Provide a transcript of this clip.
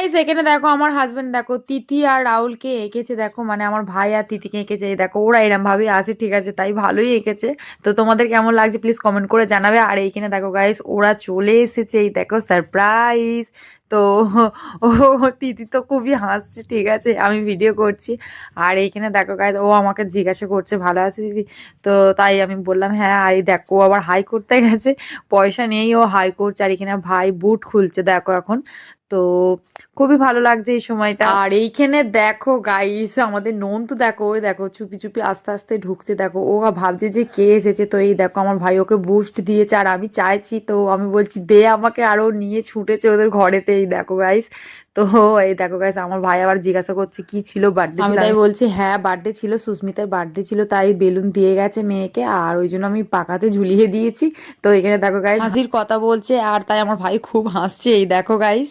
Guys এখানে দেখো আমার হাজবেন্ড দেখো তিথি আর রাহুলকে এঁকেছে, দেখো মানে আমার ভাই আর তিথিকে এঁকেছে, এই দেখো ওরা এরম ভাবে আছে, ঠিক আছে, তাই ভালোই এঁকেছে। তো তোমাদের কেমন লাগছে প্লিজ কমেন্ট করে জানাবে। আর এইখানে দেখো গাইস ওরা চলে এসেছে, এই দেখো সারপ্রাইজ। তো ও তিথি তো খুবই হাসছে, ঠিক আছে, আমি ভিডিও করছি। আর এইখানে দেখো গাইস ও আমাকে জিজ্ঞাসা করছে ভালো আছে দিদি, তো তাই আমি বললাম হ্যাঁ। আর এই দেখো ও আবার হাই করতে গেছে, পয়সা নেই, ও হাই করছে। আর এখানে ভাই বুট খুলছে দেখো এখন। তো খুবই ভালো লাগছে এই সময়টা। আর এইখানে দেখো গাইস আমাদের নন্তু দেখো, ওই দেখো চুপি চুপি আস্তে আস্তে ঢুকছে, দেখো ও ভাবছে যে কে এসেছে। তো এই দেখো আমার ভাই ওকে বুস্ট দিয়েছে, আর আমি চাইছি, তো আমি বলছি দে আমাকে, আরো নিয়ে ছুটেছে ওদের ঘরেতে, এই দেখো গাইস। তো এই দেখো গাইস আমার ভাই আবার জিজ্ঞাসা করছে কি ছিল, বার্থডে ছিল? আমি তাই বলছি হ্যাঁ বার্থডে ছিল, সুস্মিতার বার্থডে ছিল, তাই বেলুন দিয়ে গেছে মেয়েকে, আর ওই জন্য আমি পাকাতে ঝুলিয়ে দিয়েছি। তো এখানে দেখো গাইস হাসির কথা বলছে, আর তাই আমার ভাই খুব হাসছে, এই দেখো গাইস।